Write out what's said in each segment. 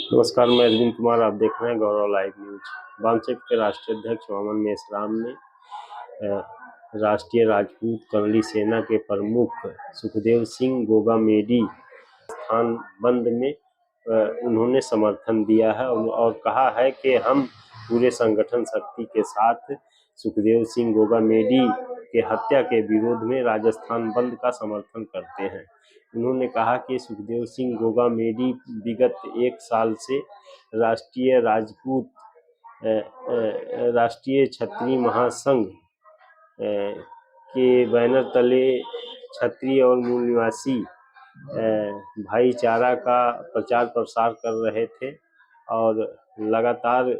नमस्कार, मैं अरविंद कुमार। आप देख रहे हैं गौरव लाइव न्यूज। बांसठ के राष्ट्रीय अध्यक्ष वामन मेश्राम ने राष्ट्रीय राजपूत कर्नली सेना के प्रमुख सुखदेव सिंह गोगामेडी स्थान बंद में उन्होंने समर्थन दिया है और कहा है कि हम पूरे संगठन शक्ति के साथ सुखदेव सिंह गोगामेडी के हत्या के विरोध में राजस्थान बंद का समर्थन करते हैं। उन्होंने कहा कि सुखदेव सिंह गोगामेडी विगत एक साल से राष्ट्रीय क्षत्रिय महासंघ के बैनर तले क्षत्रिय और मूल निवासी भाईचारा का प्रचार प्रसार कर रहे थे और लगातार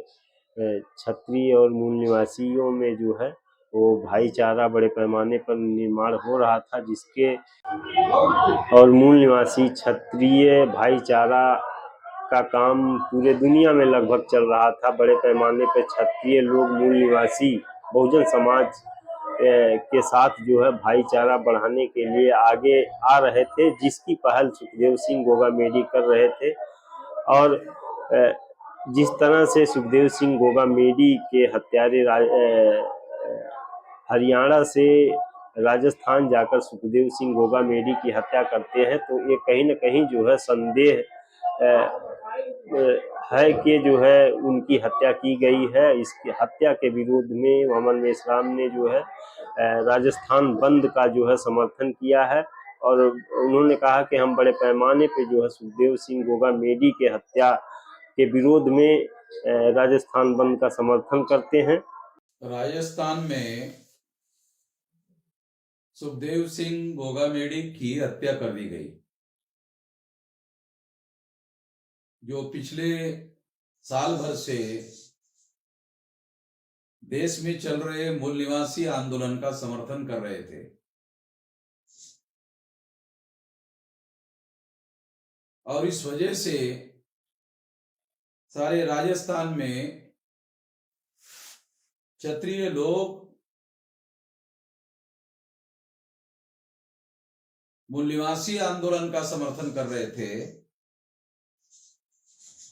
क्षत्रिय और मूल निवासियों में जो है वो भाईचारा बड़े पैमाने पर निर्माण हो रहा था, जिसके और मूल निवासी क्षत्रिय भाईचारा का काम पूरे दुनिया में लगभग चल रहा था। बड़े पैमाने पर क्षत्रिय लोग मूल निवासी बहुजन समाज के साथ जो है भाईचारा बढ़ाने के लिए आगे आ रहे थे, जिसकी पहल सुखदेव सिंह गोगामेडी कर रहे थे। और जिस तरह से सुखदेव सिंह गोगामेडी के हत्यारे हरियाणा से राजस्थान जाकर सुखदेव सिंह गोगामेडी की हत्या करते हैं, तो ये कहीं न कहीं जो है संदेह है कि जो है उनकी हत्या की गई है। इसकी हत्या के विरोध में वामन मेश्राम ने जो है राजस्थान बंद का जो है समर्थन किया है और उन्होंने कहा कि हम बड़े पैमाने पे जो है सुखदेव सिंह गोगामेडी के हत्या के विरोध में राजस्थान बंद का समर्थन करते हैं। राजस्थान में सुखदेव सिंह गोगामेडी की हत्या कर दी गई, जो पिछले साल भर से देश में चल रहे मूल निवासी आंदोलन का समर्थन कर रहे थे। और इस वजह से सारे राजस्थान में क्षत्रिय लोग मूल निवासी आंदोलन का समर्थन कर रहे थे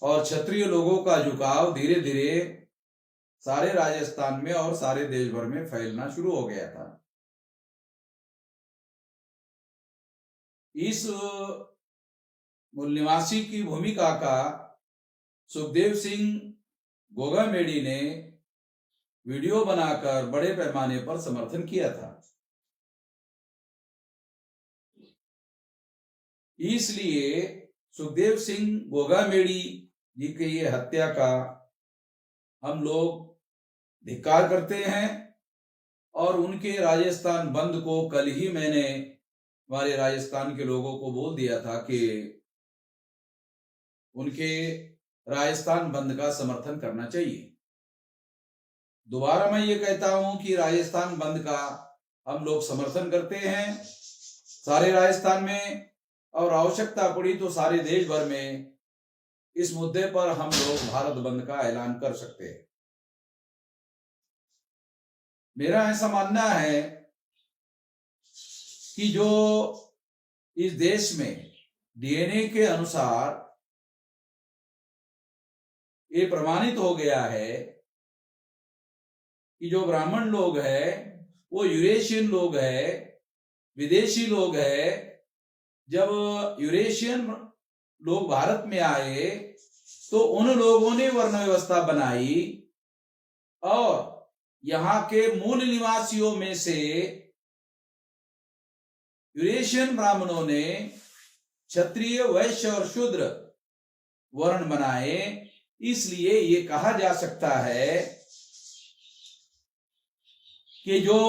और क्षत्रिय लोगों का झुकाव धीरे धीरे सारे राजस्थान में और सारे देश भर में फैलना शुरू हो गया था। इस मूल निवासी की भूमिका का सुखदेव सिंह गोगामेडी ने वीडियो बनाकर बड़े पैमाने पर समर्थन किया था। इसलिए सुखदेव सिंह गोगामेडी जी की ये हत्या का हम लोग धिक्कार करते हैं और उनके राजस्थान बंद को कल ही मैंने हमारे राजस्थान के लोगों को बोल दिया था कि उनके राजस्थान बंद का समर्थन करना चाहिए। दोबारा मैं ये कहता हूं कि राजस्थान बंद का हम लोग समर्थन करते हैं सारे राजस्थान में, और आवश्यकता पड़ी तो सारे देश भर में इस मुद्दे पर हम लोग भारत बंद का ऐलान कर सकते हैं। मेरा ऐसा मानना है कि जो इस देश में डीएनए के अनुसार ये प्रमाणित हो गया है कि जो ब्राह्मण लोग हैं वो यूरेशियन लोग हैं, विदेशी लोग हैं। जब यूरेशियन लोग भारत में आए तो उन लोगों ने वर्ण व्यवस्था बनाई और यहां के मूल निवासियों में से यूरेशियन ब्राह्मणों ने क्षत्रिय, वैश्य और शूद्र वर्ण बनाए। इसलिए ये कहा जा सकता है कि जो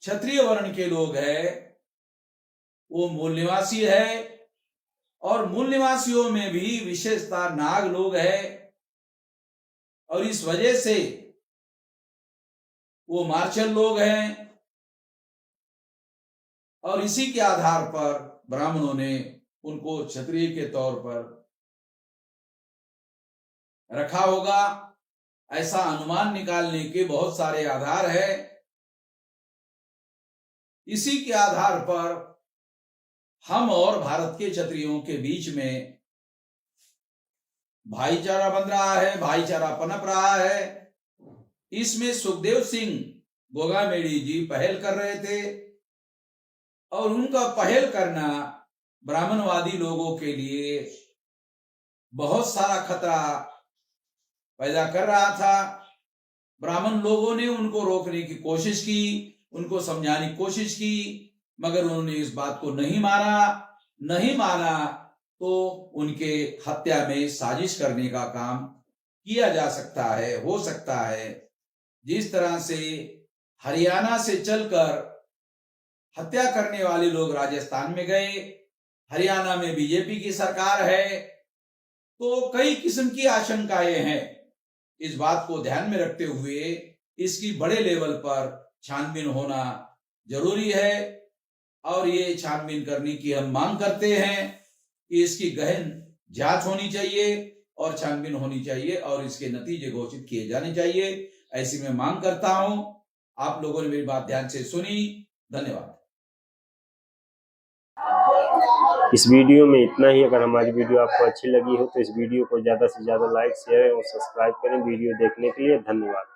क्षत्रिय वर्ण के लोग हैं वो मूल निवासी है, और मूल निवासियों में भी विशेषता नाग लोग हैं, और इस वजह से वो मार्शल लोग हैं। और इसी के आधार पर ब्राह्मणों ने उनको क्षत्रिय के तौर पर रखा होगा, ऐसा अनुमान निकालने के बहुत सारे आधार है। इसी के आधार पर हम और भारत के क्षत्रियों के बीच में भाईचारा बन रहा है, भाईचारा पनप रहा है। इसमें सुखदेव सिंह गोगामेड़ी जी पहल कर रहे थे और उनका पहल करना ब्राह्मणवादी लोगों के लिए बहुत सारा खतरा पैदा कर रहा था। ब्राह्मण लोगों ने उनको रोकने की कोशिश की, उनको समझाने की कोशिश की, मगर उन्होंने इस बात को नहीं माना तो उनके हत्या में साजिश करने का काम किया जा सकता है, हो सकता है। जिस तरह से हरियाणा से चलकर हत्या करने वाले लोग राजस्थान में गए, हरियाणा में बीजेपी की सरकार है, तो कई किस्म की आशंकाएं हैं। इस बात को ध्यान में रखते हुए इसकी बड़े लेवल पर छानबीन होना जरूरी है और ये छानबीन करने की हम मांग करते हैं कि इसकी गहन जांच होनी चाहिए और छानबीन होनी चाहिए और इसके नतीजे घोषित किए जाने चाहिए, ऐसी मैं मांग करता हूं। आप लोगों ने मेरी बात ध्यान से सुनी, धन्यवाद। इस वीडियो में इतना ही। अगर हमारी वीडियो आपको अच्छी लगी हो तो इस वीडियो को ज़्यादा से ज़्यादा लाइक, शेयर और सब्सक्राइब करें। वीडियो देखने के लिए धन्यवाद।